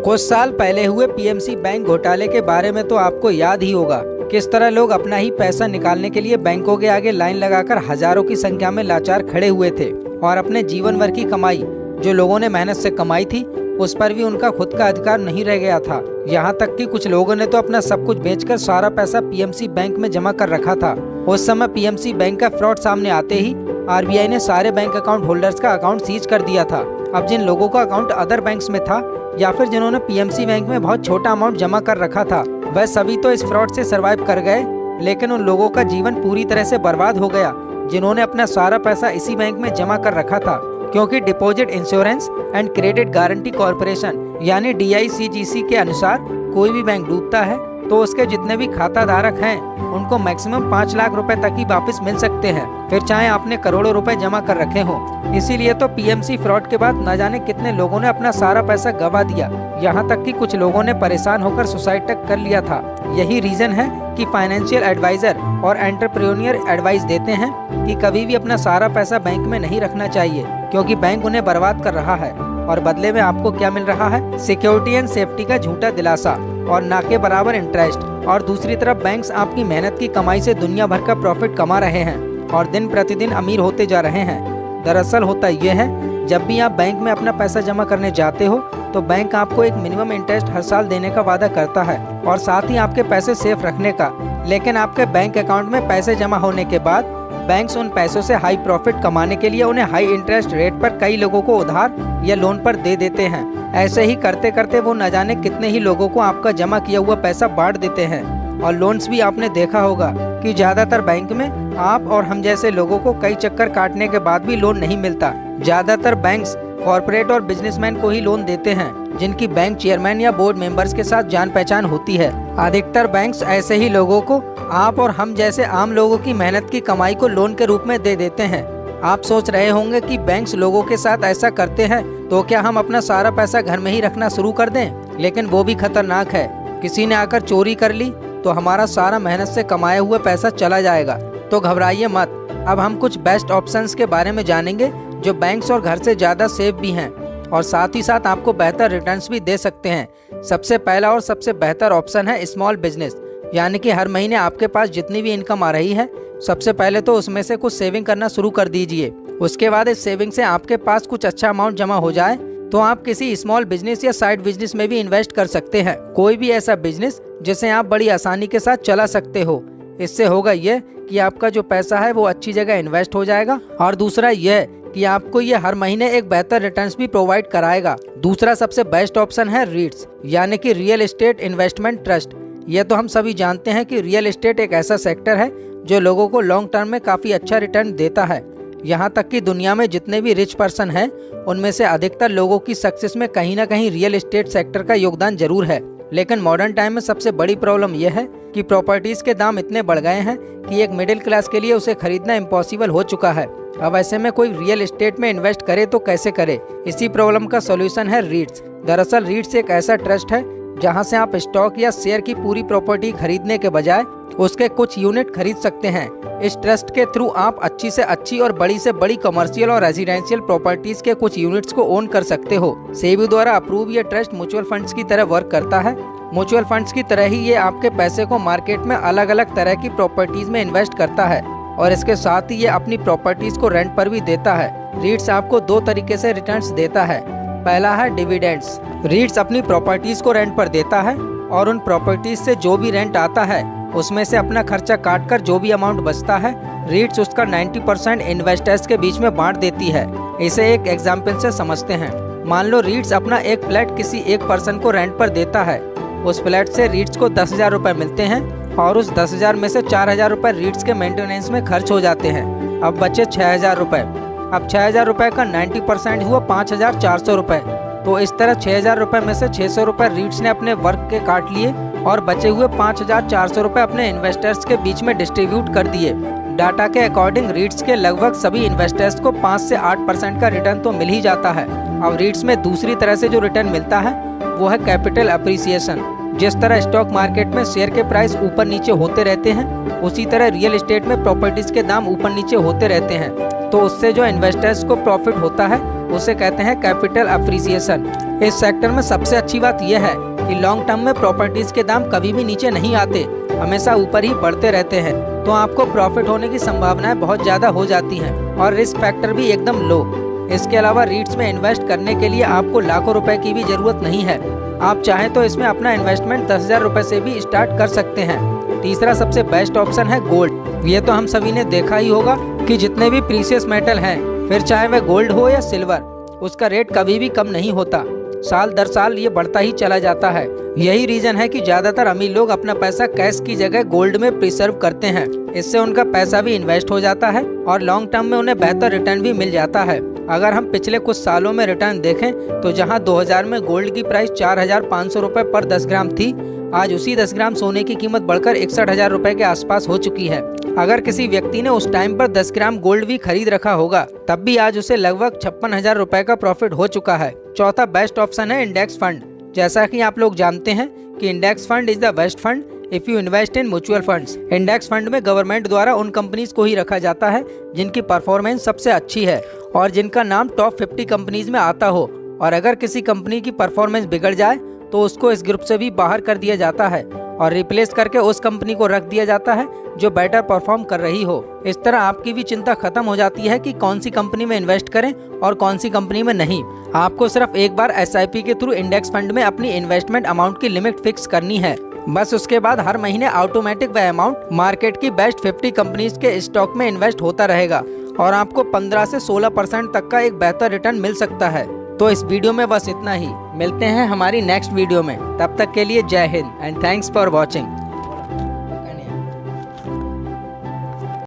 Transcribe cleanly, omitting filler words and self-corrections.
कुछ साल पहले हुए पीएमसी बैंक घोटाले के बारे में तो आपको याद ही होगा। किस तरह लोग अपना ही पैसा निकालने के लिए बैंकों के आगे लाइन लगाकर हजारों की संख्या में लाचार खड़े हुए थे और अपने जीवन भर की कमाई जो लोगों ने मेहनत से कमाई थी उस पर भी उनका खुद का अधिकार नहीं रह गया था। यहाँ तक कि कुछ लोगों ने तो अपना सब कुछ बेचकर सारा पैसा पीएमसी बैंक में जमा कर रखा था। उस समय पीएमसी बैंक का फ्रॉड सामने आते ही आरबीआई ने सारे बैंक अकाउंट होल्डर्स का अकाउंट सीज कर दिया था। अब जिन लोगों का अकाउंट अदर बैंक्स में था या फिर जिन्होंने पीएमसी बैंक में बहुत छोटा अमाउंट जमा कर रखा था, वह सभी तो इस फ्रॉड से सरवाइव कर गए, लेकिन उन लोगों का जीवन पूरी तरह से बर्बाद हो गया जिन्होंने अपना सारा पैसा इसी बैंक में जमा कर रखा था। क्योंकि deposit insurance and credit guarantee corporation यानी DICGC के अनुसार कोई भी बैंक डूबता है तो उसके जितने भी खाता धारक हैं उनको मैक्सिमम 5 लाख रुपए तक ही वापस मिल सकते हैं, फिर चाहे आपने करोड़ों रुपए जमा कर रखे हो। इसीलिए तो पीएमसी फ्रॉड के बाद न जाने कितने लोगों ने अपना सारा पैसा गवा दिया, यहाँ तक कि कुछ लोगों ने परेशान होकर सुसाइड तक कर लिया था। यही रीजन है कि फाइनेंशियल एडवाइजर और एंटरप्रेन्योर एडवाइस देते हैं कि कभी भी अपना सारा पैसा बैंक में नहीं रखना चाहिए, क्योंकि बैंक उन्हें बर्बाद कर रहा है और बदले में आपको क्या मिल रहा है, सिक्योरिटी एंड सेफ्टी का झूठा दिलासा और ना के बराबर इंटरेस्ट। और दूसरी तरफ बैंक्स आपकी मेहनत की कमाई से दुनिया भर का प्रॉफिट कमा रहे हैं और दिन प्रतिदिन अमीर होते जा रहे हैं। दरअसल होता यह है, जब भी आप बैंक में अपना पैसा जमा करने जाते हो तो बैंक आपको एक मिनिमम इंटरेस्ट हर साल देने का वादा करता है और साथ ही आपके पैसे सेफ रखने का। लेकिन आपके बैंक अकाउंट में पैसे जमा होने के बाद बैंक्स उन पैसों से हाई प्रॉफिट कमाने के लिए उन्हें हाई इंटरेस्ट रेट पर कई लोगों को उधार या लोन पर दे देते हैं। ऐसे ही करते करते वो न जाने कितने ही लोगों को आपका जमा किया हुआ पैसा बांट देते हैं। और लोन्स भी आपने देखा होगा कि ज्यादातर बैंक में आप और हम जैसे लोगों को कई चक्कर काटने के बाद भी लोन नहीं मिलता। ज्यादातर बैंक्स कॉर्पोरेट और बिजनेसमैन को ही लोन देते हैं जिनकी बैंक चेयरमैन या बोर्ड मेंबर्स के साथ जान पहचान होती है। अधिकतर बैंक्स ऐसे ही लोगों को आप और हम जैसे आम लोगों की मेहनत की कमाई को लोन के रूप में दे देते हैं। आप सोच रहे होंगे कि बैंक्स लोगों के साथ ऐसा करते हैं तो क्या हम अपना सारा पैसा घर में ही रखना शुरू कर दें? लेकिन वो भी खतरनाक है। किसी ने आकर चोरी कर ली तो हमारा सारा मेहनत से कमाया हुआ पैसा चला जाएगा। तो घबराइए मत। अब हम कुछ बेस्ट ऑप्शंस के बारे में जानेंगे जो बैंक्स और घर से ज़्यादा सेफ भी हैं और साथ ही साथ आपको बेहतर रिटर्न्स भी दे सकते हैं। सबसे पहला और सबसे बेहतर ऑप्शन है स्मॉल बिजनेस, यानी कि हर महीने आपके पास जितनी भी इनकम आ रही है सबसे पहले तो उसमें से कुछ सेविंग करना शुरू कर दीजिए। उसके बाद इस सेविंग से आपके पास कुछ अच्छा अमाउंट जमा हो जाए तो आप किसी स्मॉल बिजनेस या साइड बिजनेस में भी इन्वेस्ट कर सकते हैं। कोई भी ऐसा बिजनेस जिसे आप बड़ी आसानी के साथ चला सकते हो। इससे होगा यह कि आपका जो पैसा है वो अच्छी जगह इन्वेस्ट हो जाएगा और दूसरा यह कि आपको ये हर महीने एक बेहतर रिटर्न्स भी प्रोवाइड कराएगा। दूसरा सबसे बेस्ट ऑप्शन है रीट्स, यानी कि रियल एस्टेट इन्वेस्टमेंट ट्रस्ट। ये तो हम सभी जानते हैं कि रियल एस्टेट एक ऐसा सेक्टर है जो लोगों को लॉन्ग टर्म में काफ़ी अच्छा रिटर्न देता है। यहाँ तक कि दुनिया में जितने भी रिच पर्सन हैं उनमें से अधिकतर लोगों की सक्सेस में कहीं ना कहीं रियल एस्टेट सेक्टर का योगदान जरूर है। लेकिन मॉडर्न टाइम में सबसे बड़ी प्रॉब्लम यह है कि प्रॉपर्टीज़ के दाम इतने बढ़ गए हैं कि एक मिडिल क्लास के लिए उसे खरीदना इम्पॉसिबल हो चुका है। अब ऐसे में कोई रियल एस्टेट में इन्वेस्ट करे तो कैसे करे? इसी प्रॉब्लम का सॉल्यूशन है रीट्स। दरअसल रीट्स एक ऐसा ट्रस्ट है जहां से आप स्टॉक या शेयर की पूरी प्रॉपर्टी खरीदने के बजाय उसके कुछ यूनिट खरीद सकते हैं। इस ट्रस्ट के थ्रू आप अच्छी से अच्छी और बड़ी से बड़ी कमर्शियल और रेजिडेंशियल प्रॉपर्टीज के कुछ यूनिट्स को ओन कर सकते हो। सेबी द्वारा अप्रूव ये ट्रस्ट म्यूचुअल फंड्स की तरह वर्क करता है। म्यूचुअल फंड्स की तरह ही ये आपके पैसे को मार्केट में अलग अलग तरह की प्रॉपर्टीज में इन्वेस्ट करता है और इसके साथ ही ये अपनी प्रॉपर्टीज को रेंट पर भी देता है। रीट्स आपको दो तरीके से रिटर्न्स देता है। पहला है डिविडेंड्स। रीट्स अपनी प्रॉपर्टीज को रेंट पर देता है और उन प्रॉपर्टीज से जो भी रेंट आता है उसमें से अपना खर्चा काटकर जो भी अमाउंट बचता है रीट्स उसका 90% इन्वेस्टर्स के बीच में बांट देती है। इसे एक एग्जाम्पल से समझते हैं। मान लो रीट्स अपना एक फ्लैट किसी एक पर्सन को रेंट पर देता है। उस फ्लैट से रीट्स को 10,000 रुपये मिलते हैं और उस 10,000 में से 4,000 रुपये रीट्स के मेंटेनेंस में खर्च हो जाते हैं। अब बचे 6,000 रुपये। अब 6,000 रुपये का 90% हुआ 5,400 रुपये। तो इस तरह 6,000 रुपये में से 600 रुपये रीट्स ने अपने वर्क के काट लिए और बचे हुए 5,400 रुपये अपने इन्वेस्टर्स के बीच में डिस्ट्रीब्यूट कर दिए। डाटा के अकॉर्डिंग रीट्स के लगभग सभी इन्वेस्टर्स को 5 से 8% का रिटर्न तो मिल ही जाता है। अब रीट्स में दूसरी तरह से जो रिटर्न मिलता है वो है कैपिटल अप्रिसिएशन। जिस तरह स्टॉक मार्केट में शेयर के प्राइस ऊपर नीचे होते रहते हैं उसी तरह रियल एस्टेट में प्रॉपर्टीज के दाम ऊपर नीचे होते रहते हैं। तो उससे जो इन्वेस्टर्स को प्रॉफिट होता है उसे कहते हैं कैपिटल अप्रिसिएशन। इस सेक्टर में सबसे अच्छी बात यह है कि लॉन्ग टर्म में प्रॉपर्टीज के दाम कभी भी नीचे नहीं आते, हमेशा ऊपर ही बढ़ते रहते हैं। तो आपको प्रॉफिट होने की संभावनाएं बहुत ज़्यादा हो जाती हैं और रिस्क फैक्टर भी एकदम लो। इसके अलावा रीट्स में इन्वेस्ट करने के लिए आपको लाखों रुपए की भी जरूरत नहीं है। आप चाहें तो इसमें अपना इन्वेस्टमेंट 10,000 रुपए से भी स्टार्ट कर सकते हैं। तीसरा सबसे बेस्ट ऑप्शन है गोल्ड। ये तो हम सभी ने देखा ही होगा कि जितने भी प्रीशियस मेटल हैं, फिर चाहे वह गोल्ड हो या सिल्वर, उसका रेट कभी भी कम नहीं होता। साल दर साल ये बढ़ता ही चला जाता है। यही रीजन है कि ज्यादातर अमीर लोग अपना पैसा कैश की जगह गोल्ड में प्रिजर्व करते हैं। इससे उनका पैसा भी इन्वेस्ट हो जाता है और लॉन्ग टर्म में उन्हें बेहतर रिटर्न भी मिल जाता है। अगर हम पिछले कुछ सालों में रिटर्न देखें तो जहां 2000 में गोल्ड की प्राइस 4,500 रुपए पर 10 ग्राम थी, आज उसी 10 ग्राम सोने की कीमत बढ़कर 61,000 रुपए के आसपास हो चुकी है। अगर किसी व्यक्ति ने उस टाइम पर 10 ग्राम गोल्ड भी खरीद रखा होगा, तब भी आज उसे लगभग 56,000 रुपए का प्रॉफिट हो चुका है। चौथा बेस्ट ऑप्शन है इंडेक्स फंड। जैसा कि आप लोग जानते हैं कि index fund is the best fund if you invest in mutual funds. Index fund में गवर्नमेंट द्वारा उन कंपनीज को ही रखा जाता है जिनकी परफॉर्मेंस सबसे अच्छी है और जिनका नाम टॉप 50 कंपनीज में आता हो। और अगर किसी कंपनी की परफॉर्मेंस बिगड़ जाए तो उसको इस ग्रुप से भी बाहर कर दिया जाता है और रिप्लेस करके उस कंपनी को रख दिया जाता है जो बेटर परफॉर्म कर रही हो। इस तरह आपकी भी चिंता खत्म हो जाती है कि कौन सी कंपनी में इन्वेस्ट करें और कौन सी कंपनी में नहीं। आपको सिर्फ एक बार SIP के थ्रू इंडेक्स फंड में अपनी इन्वेस्टमेंट अमाउंट की लिमिट फिक्स करनी है। बस उसके बाद हर महीने ऑटोमेटिक वह अमाउंट मार्केट की बेस्ट 50 कंपनीज के स्टॉक में इन्वेस्ट होता रहेगा और आपको 15 से 16% तक का एक बेहतर रिटर्न मिल सकता है। तो इस वीडियो में बस इतना ही। मिलते हैं हमारी नेक्स्ट वीडियो में। तब तक के लिए जय Hind and thanks for watching.